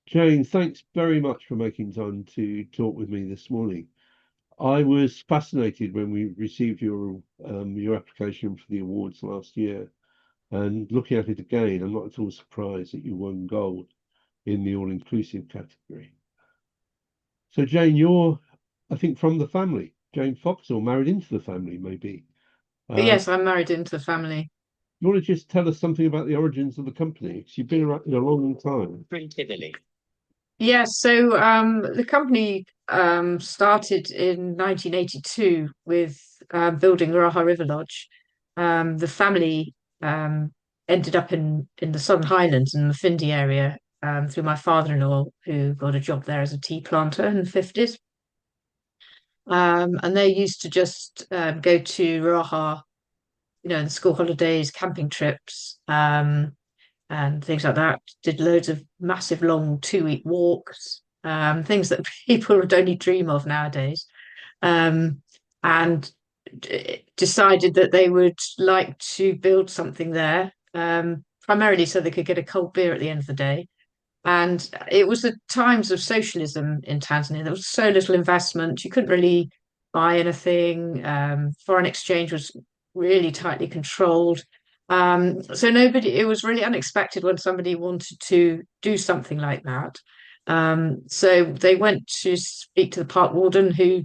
Jane, thanks very much for making time to talk with me this morning. I was fascinated when we received your application for the awards last year, and looking at it again, I'm not at all surprised that you won gold in the all-inclusive category. So, Jane, you're, I think, from the family. Jane Fox, or married into the family, maybe. Um, Yes, I'm married into the family. you want to just tell us something about the origins of the company? Because you've been around a long time. Yes, so the company started in 1982 with building Raha River Lodge. The family um, ended up in the Southern Highlands in the Mafindi area through my father-in-law, who got a job there as a tea planter in the 50s. And they used to just go to Raha, in school holidays, camping trips. And things like that. Did loads of massive long 2 week walks, things that people would only dream of nowadays. Um, and decided that they would like to build something there, primarily so they could get a cold beer at the end of the day. And it was the times of socialism in Tanzania. There was so little investment. You couldn't really buy anything. Foreign exchange was really tightly controlled. So it was really unexpected when somebody wanted to do something like that. So they went to speak to the park warden, who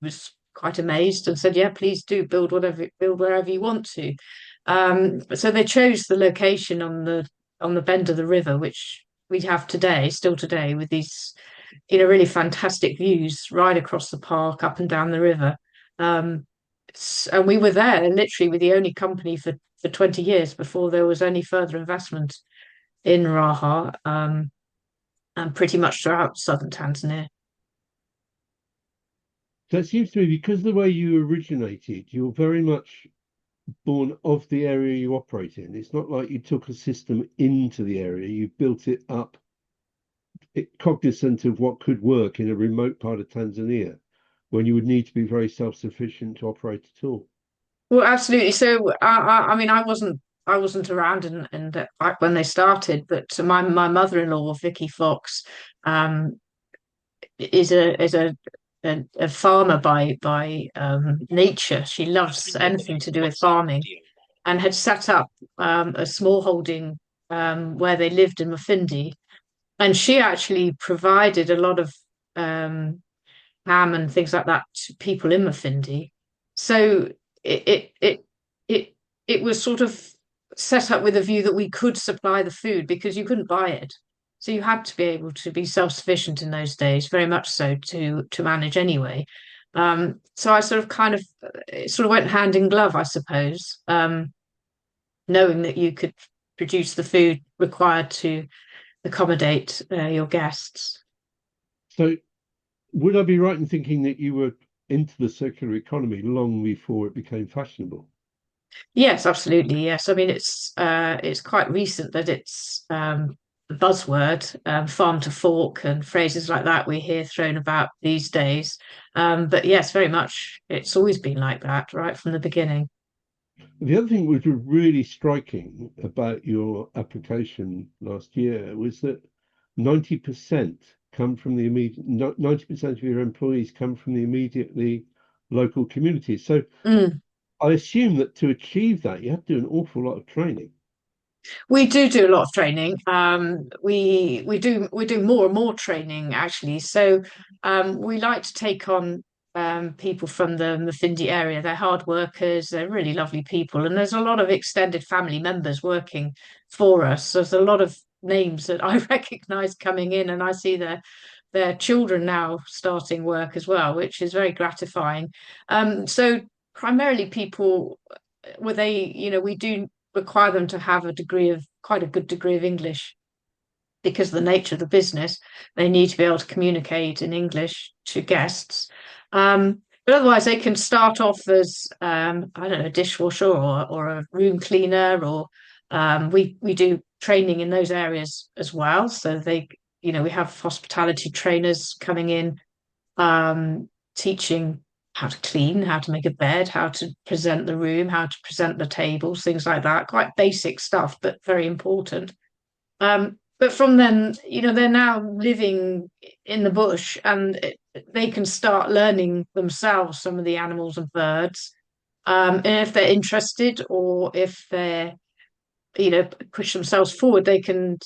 was quite amazed and said, "Yeah, please do build wherever you want to." So they chose the location on the bend of the river, which we have today, still today, with these, really fantastic views right across the park, up and down the river. Um, and we were there, and literally, with the only company for 20 years before there was any further investment in Raha, and pretty much throughout southern Tanzania. So it seems to me, because of the way you originated, you're very much born of the area you operate in. It's not like you took a system into the area, you built it up, cognizant of what could work in a remote part of Tanzania when you would need to be very self-sufficient to operate at all. Well, absolutely. So, I mean, I wasn't around and back when they started, but my mother-in-law, Vicky Fox, um, is a farmer by nature. She loves anything to do with farming, and had set up a small holding where they lived in Mafindi, and she actually provided a lot of um, ham and things like that to people in Mafindi. So it it it it it was sort of set up with a view that we could supply the food because you couldn't buy it. So you had to be able to be self-sufficient in those days, very much so to manage anyway. So I sort of kind of it sort of went hand in glove, I suppose, knowing that you could produce the food required to accommodate your guests. So would I be right in thinking that you were into the circular economy long before it became fashionable? Yes, absolutely. Yes. I mean, it's quite recent that it's the buzzword, farm to fork and phrases like that we hear thrown about these days. But yes, very much. It's always been like that, right from the beginning. The other thing which was really striking about your application last year was that 90% come from the immediate, 90% of your employees come from the immediately local communities. So Mm. I assume that to achieve that, you have to do an awful lot of training. We do a lot of training. We do more and more training actually. So we like to take on people from the Mafindi area. They're hard workers. They're really lovely people, and there's a lot of extended family members working for us. There's a lot of names that I recognise coming in, and I see their children now starting work as well, which is very gratifying. So primarily people, where we do require them to have quite a good degree of English because of the nature of the business. They need to be able to communicate in English to guests. But otherwise, they can start off as I don't know, a dishwasher or a room cleaner, or we do training in those areas as well. So we have hospitality trainers coming in, teaching how to clean, how to make a bed, how to present the room, how to present the tables, things like that. Quite basic stuff, but very important. but from then, they're now living in the bush, and they can start learning themselves some of the animals and birds. And if they're interested, or if they're, push themselves forward, they can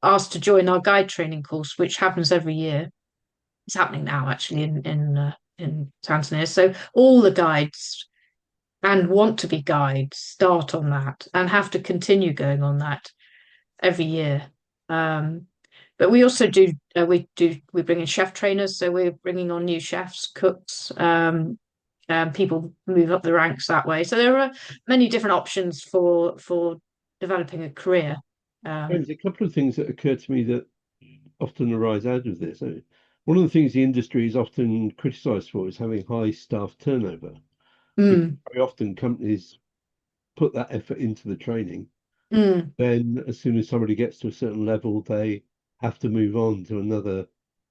ask to join our guide training course, which happens every year. It's happening now, actually, in Tanzania. So all the guides and want to be guides start on that and have to continue going on that every year. Um, but we also we bring in chef trainers, so we're bringing on new chefs, cooks, and people move up the ranks that way. So there are many different options for developing a career. There's a couple of things that occur to me that often arise out of this. One of the things the industry is often criticised for is having high staff turnover, because Mm, very often companies put that effort into the training. mm, Then, as soon as somebody gets to a certain level, they have to move on to another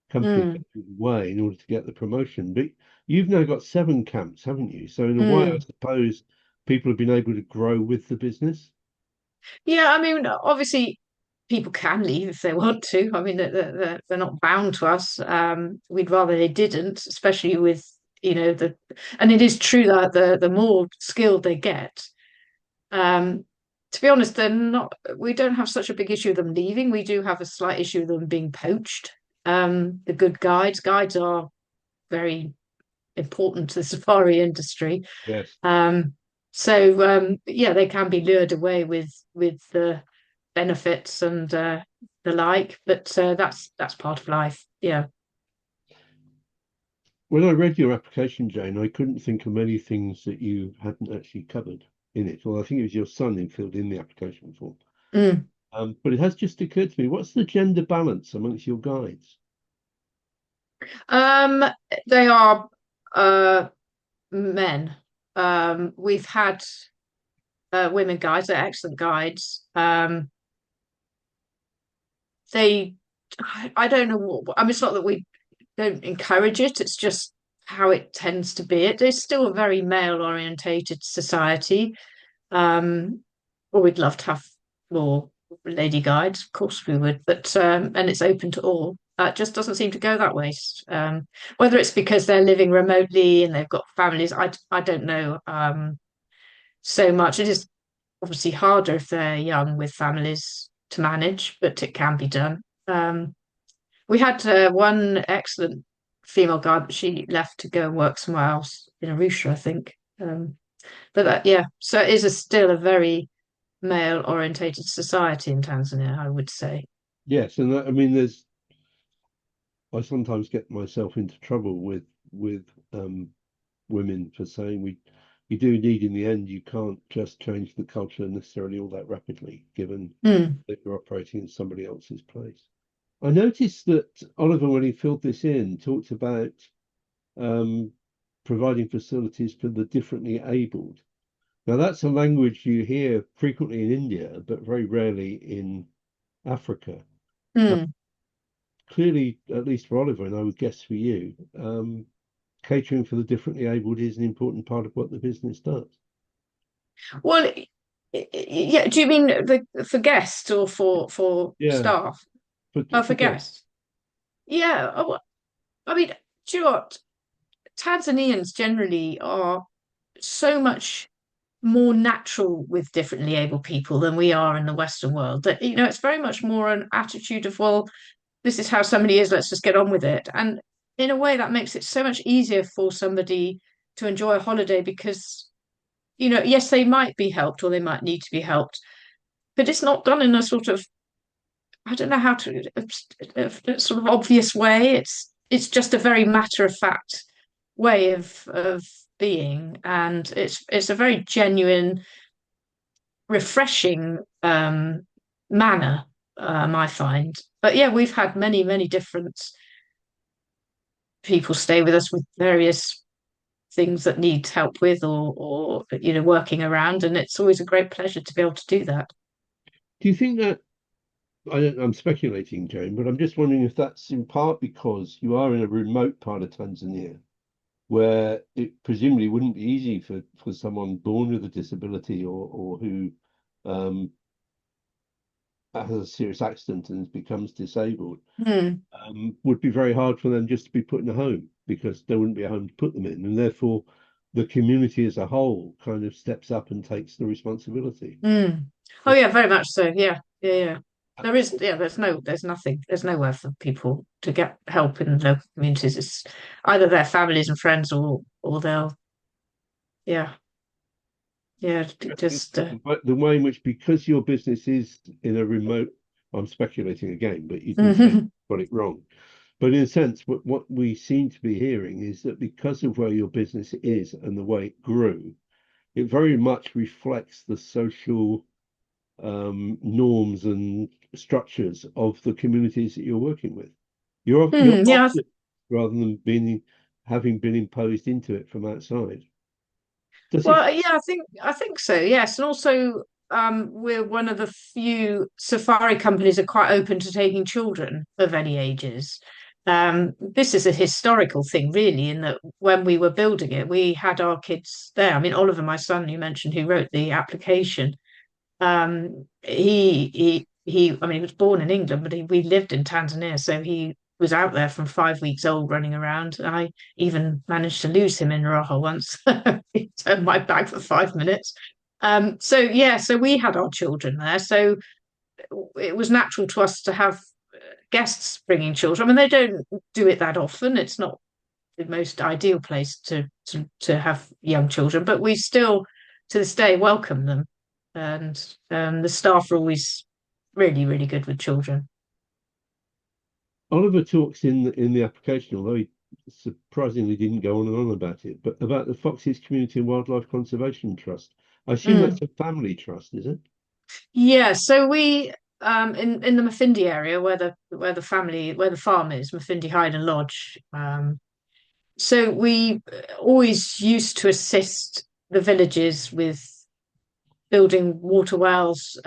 company mm, way in order to get the promotion. But you've now got 7 camps, haven't you? So in a way, I mm. suppose people have been able to grow with the business. Yeah, I mean, obviously, people can leave if they want to. I mean, they're not bound to us. We'd rather they didn't, especially with, the, and it is true that the more skilled they get, um, to be honest, they're not, we don't have such a big issue with them leaving. We do have a slight issue with them being poached. The good guides are very important to the safari industry. Yes. Um, yeah, they can be lured away with the benefits and the like, but that's part of life. Yeah. When I read your application, Jane, I couldn't think of many things that you hadn't actually covered in it. Well, I think it was your son who filled in the application form. Mm. But it has just occurred to me, what's the gender balance amongst your guides? Um, they are uh men. We've had women guides, they're excellent guides. They I don't know what I mean, it's not that we don't encourage it, it's just how it tends to be. It is still a very male orientated society. Um, or we'd love to have more lady guides, of course we would, but and it's open to all. It just doesn't seem to go that way. Whether it's because they're living remotely and they've got families, I don't know so much. It is obviously harder if they're young with families to manage, but it can be done. We had one excellent female guide, but she left to go and work somewhere else in Arusha, I think. But yeah, so it is still a very male orientated society in Tanzania, I would say. Yes, and I mean, I sometimes get myself into trouble with women for saying you do need in the end, you can't just change the culture necessarily all that rapidly, given Mm, that you're operating in somebody else's place. I noticed that Oliver, when he filled this in, talked about um, providing facilities for the differently abled. Now, that's a language you hear frequently in India, but very rarely in Africa. Uh, mm. Clearly, at least for Oliver, and I would guess for you, catering for the differently abled is an important part of what the business does. Well, yeah. Do you mean for guests or for Yeah, staff? but Oh, for forget. guests. Yeah. Oh, I mean, do you know what? Tanzanians generally are so much more natural with differently able people than we are in the Western world. That it's very much more an attitude of, well, this is how somebody is, let's just get on with it. And in a way, that makes it so much easier for somebody to enjoy a holiday because, yes, they might be helped or they might need to be helped, but it's not done in a sort of, I don't know how to, a sort of obvious way. It's just a very matter of fact way of being, and it's a very genuine, refreshing manner, I find. But yeah, we've had many different people stay with us with various things that need help with or working around, and it's always a great pleasure to be able to do that. Do you think that I'm speculating, Jane, but I'm just wondering if that's in part because you are in a remote part of Tanzania where it presumably wouldn't be easy for someone born with a disability or who um, has a serious accident and becomes disabled, Mm, would be very hard for them just to be put in a home because there wouldn't be a home to put them in, and therefore the community as a whole kind of steps up and takes the responsibility. mm. Oh That's yeah, very much so. Yeah, yeah, yeah. There is, yeah, there's nothing, there's nowhere for people to get help in local communities. It's either their families and friends or they'll, yeah, yeah, just but the way in which, because your business is in a remote, I'm speculating again, but you can say mhm. got it wrong. But in a sense, what we seem to be hearing is that because of where your business is and the way it grew, it very much reflects the social norms and structures of the communities that you're working with. You're Mm, part yeah, of it rather than being having been imposed into it from outside. Does it? well, yeah, I think so. Yes, and also we're one of the few safari companies that are quite open to taking children of any ages. This is a historical thing, really, in that when we were building it, we had our kids there. I mean, Oliver, my son, you mentioned, who wrote the application. I mean, he was born in England, but we lived in Tanzania, so he was out there from 5 weeks old running around. I even managed to lose him in Raha once. He turned my back for 5 minutes. So yeah, so we had our children there, so it was natural to us to have guests bringing children. I mean, they don't do it that often. It's not the most ideal place to have young children, but we still to this day welcome them, and the staff are always really really good with children. Oliver talks in the application, although he surprisingly didn't go on and on about it, but about the Foxes Community and Wildlife Conservation Trust. I assume Mm. that's a family trust, is it? Yeah, so we in the Mafindi area where the farm is, Mafindi Hide and Lodge. So we always used to assist the villages with building water wells,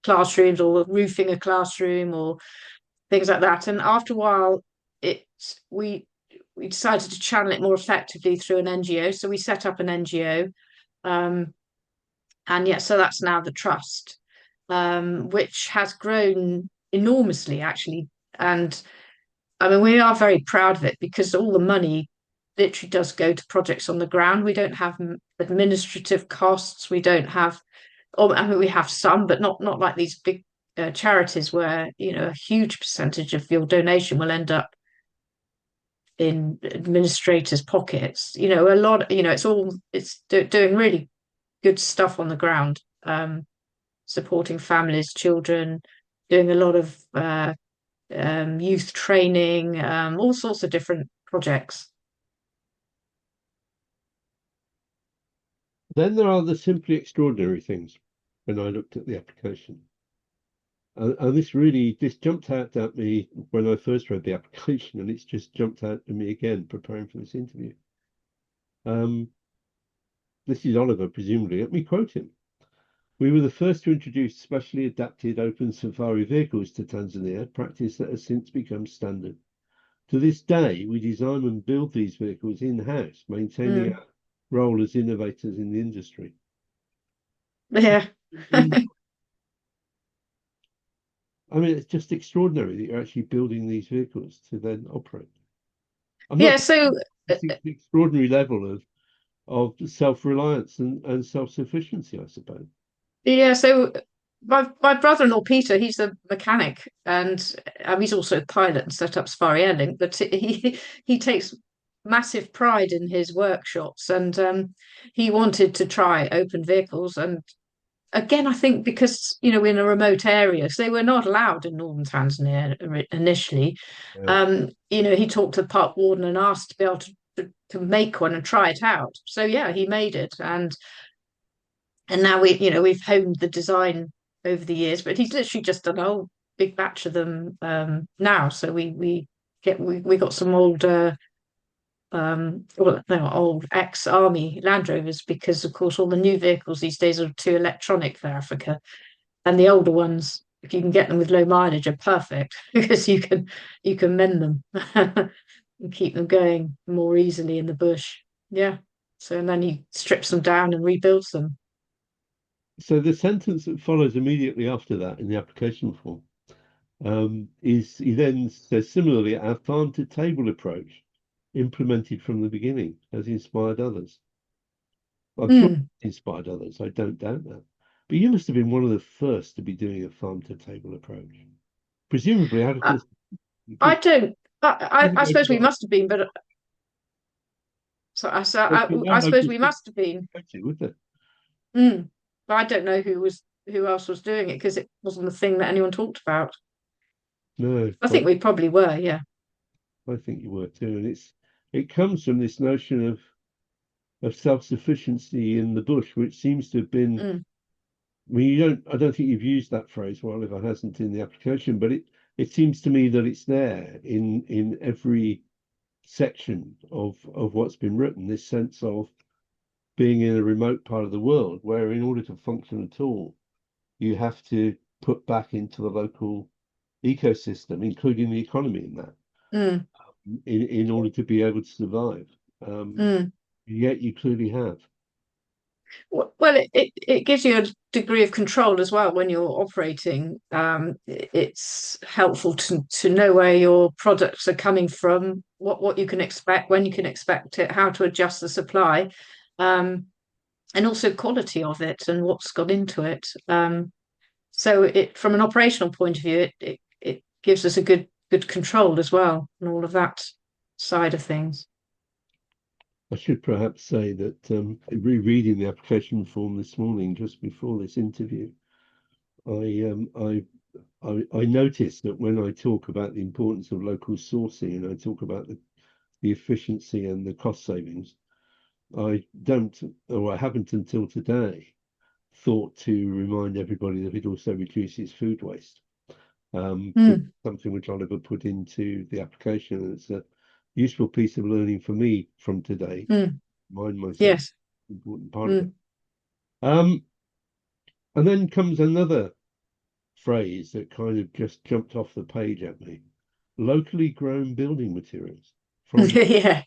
classrooms, or roofing a classroom, or things like that. And after a while, it we we decided to channel it more effectively through an NGO. So we set up an NGO, um, and yeah, so that's now the trust, which has grown enormously actually. And I mean, we are very proud of it because all the money literally does go to projects on the ground. We don't have administrative costs. We don't have, or I mean, we have some, but not like these big charities where a huge percentage of your donation will end up in administrators' pockets. A lot. Doing really good stuff on the ground, supporting families, children, doing a lot of youth training, all sorts of different projects. Then there are the simply extraordinary things when I looked at the application. And this jumped out at me when I first read the application, and it's just jumped out at me again preparing for this interview. Um, this is Oliver, presumably. Let me quote him. We were the first to introduce specially adapted open safari vehicles to Tanzania, practice that has since become standard. To this day, we design and build these vehicles in-house, maintaining Mm. our role as innovators in the industry. Yeah. In, I mean, it's just extraordinary that you're actually building these vehicles to then operate. I'm Yeah, not so it's the extraordinary level of self-reliance and self-sufficiency, I suppose. yeah, so my brother-in-law Peter, he's a mechanic, and he's also a pilot and set up Safari Airlink, but he takes massive pride in his workshops, and he wanted to try open vehicles. And again, I think because we're in a remote area, so they were not allowed in northern Tanzania initially. Yeah. He talked to the park warden and asked to be able to make one and try it out. So yeah, he made it, and now we've honed the design over the years. But he's literally just done a whole big batch of them now. So we got some old well, no, old ex-army Land Rovers, because of course all the new vehicles these days are too electronic for Africa, and the older ones, if you can get them with low mileage, are perfect because you can mend them and keep them going more easily in the bush. Yeah. So and then he strips them down and rebuilds them. So the sentence that follows immediately after that in the application form is he then says, similarly, our farm to table approach implemented from the beginning has inspired others. I'm sure Mm. it inspired others. I don't doubt that. But you must have been one of the first to be doing a farm to table approach. Presumably out of I, this, I because don't. years I ago suppose we you must have been, but there'd be no I suppose local we must have been. society, would there? Mm. But I don't know who else was doing it because it wasn't the thing that anyone talked about. No, I think well, we probably were, yeah. I think you were too. And it comes from this notion of self-sufficiency in the bush, which seems to have been, Mm. I mean, I don't think you've used that phrase, well, if it hasn't in the application, but it seems to me that it's there in every section of what's been written, this sense of being in a remote part of the world where in order to function at all, you have to put back into the local ecosystem, including the economy in that, Mm. in order to be able to survive. Um, Mm. Yet you clearly have. Well, it gives you a degree of control as well when you're operating. It's helpful to know where your products are coming from, what you can expect, when you can expect it, how to adjust the supply, um, and also quality of it and what's gone into it. So it, from an operational point of view, it gives us a good control as well, and all of that side of things. I should perhaps say that rereading the application form this morning, just before this interview, I I noticed that when I talk about the importance of local sourcing and I talk about the efficiency and the cost savings, I don't, or I haven't until today, thought to remind everybody that it also reduces food waste. Which Mm. is something which I'll never put into the application. And it's a useful piece of learning for me from today. Mm. Remind myself, Yes. important part of it. Mm. Um, and then comes another phrase that kind of just jumped off the page at me. Locally grown building materials from, Yeah.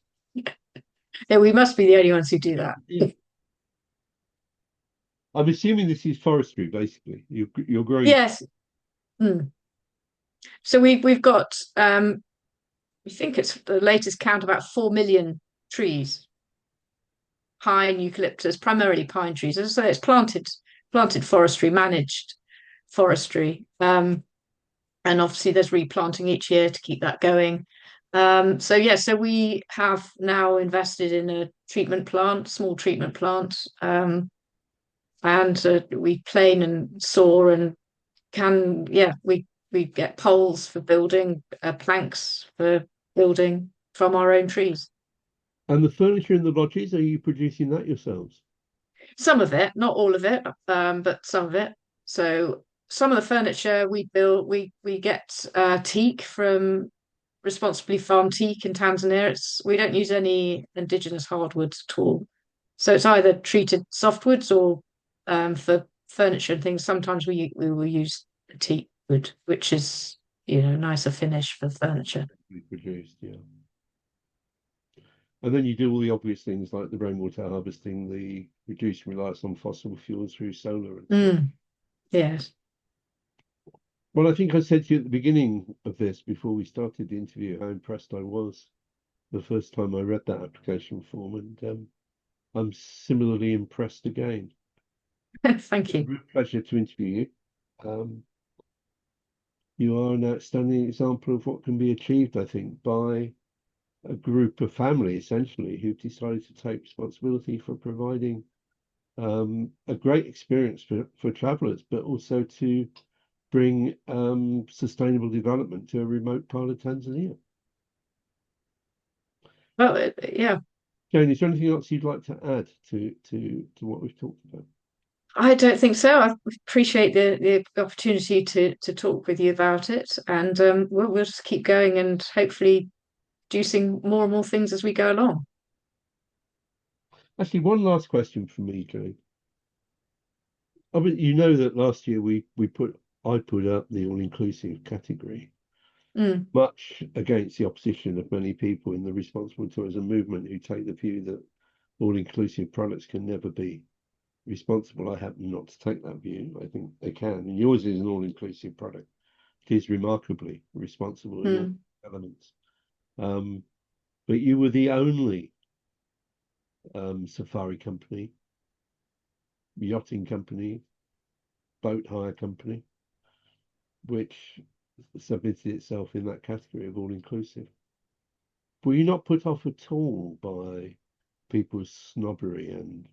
Yeah, we must be the only ones who do that. yeah. I'm assuming this is forestry, basically. You're growing. Yes. Mm. So we've got I think it's the latest count about 4 million trees, pine, eucalyptus, primarily pine trees. As I say, it's planted forestry, managed forestry. And obviously there's replanting each year to keep that going. So yeah, so we have now invested in a treatment plant, small treatment plant, and we plane and saw and can yeah we get poles for building, planks for building from our own trees. And the furniture in the lodges, are you producing that yourselves? Some of it, not all of it, but some of it. So some of the furniture we build, we get teak from responsibly farmed teak in Tanzania. We don't use any indigenous hardwoods at all. So it's either treated softwoods or, for furniture and things. Sometimes we will use teak wood, which is nicer finish for furniture. We produced, yeah. And then you do all the obvious things like the rainwater harvesting, the reducing reliance on fossil fuels through solar and so on. Mm, yes. Well, I think I said to you at the beginning of this, before we started the interview, how impressed I was the first time I read that application form, and I'm similarly impressed again. Thank It's a you. real pleasure to interview you. You are an outstanding example of what can be achieved, I think, by a group of family, essentially, who've decided to take responsibility for providing a great experience for travelers, but also to bring sustainable development to a remote part of Tanzania. Well, yeah, Jane, is there anything else you'd like to add to what we've talked about? I don't think so. I appreciate the opportunity to talk with you about it, and we'll just keep going and hopefully producing more and more things as we go along. Actually, one last question from me, Jane. I mean, you know that last year I put up the all-inclusive category, Mm, much against the opposition of many people in the responsible tourism movement who take the view that all-inclusive products can never be responsible. I happen not to take that view. I think they can. And yours is an all-inclusive product. It is remarkably responsible in all Mm. elements. Um, but you were the only safari company, yachting company, boat hire company, which submitted itself in that category of all-inclusive. Were you not put off at all by people's snobbery and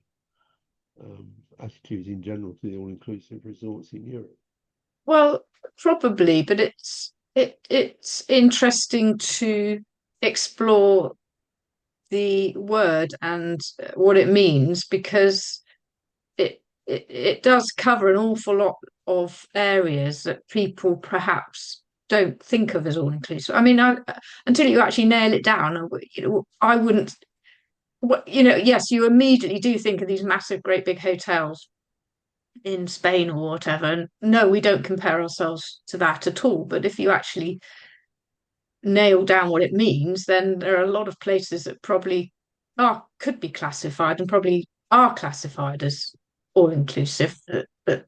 attitudes in general to the all-inclusive resorts in Europe? Well, probably, but it's interesting to explore the word and what it means because it does cover an awful lot of areas that people perhaps don't think of as all inclusive. I mean, until you actually nail it down, I wouldn't. Yes, you immediately do think of these massive, great big hotels in Spain or whatever. And no, we don't compare ourselves to that at all. But if you actually nail down what it means, then there are a lot of places that probably could be classified and probably are classified as all inclusive but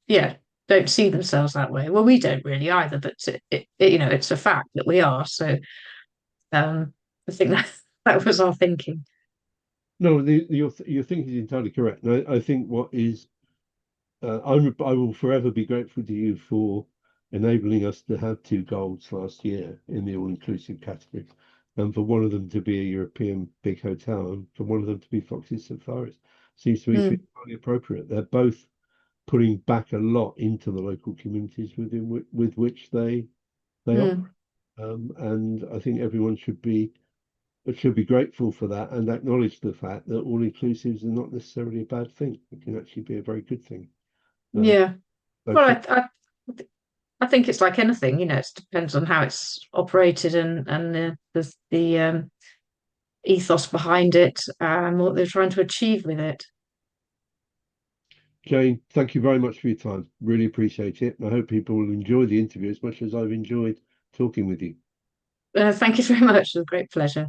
yeah, don't see themselves that way. Well, we don't really either, but it's a fact that we are. So I think that was our thinking. No, your thinking is entirely correct. And I think what is I will forever be grateful to you for enabling us to have two golds last year in the all-inclusive category, and for one of them to be a European big hotel, and for one of them to be Fox's Safaris. Seems to me to be Mm, entirely appropriate. They're both putting back a lot into the local communities with which they mm, operate. And I think everyone should be grateful for that and acknowledge the fact that all inclusives are not necessarily a bad thing. It can actually be a very good thing. Um, yeah. so Well, thank I think it's like anything, it depends on how it's operated and the ethos behind it and what they're trying to achieve with it. Jane, thank you very much for your time. Really appreciate it. And I hope people will enjoy the interview as much as I've enjoyed talking with you. Thank you very much. It was a great pleasure.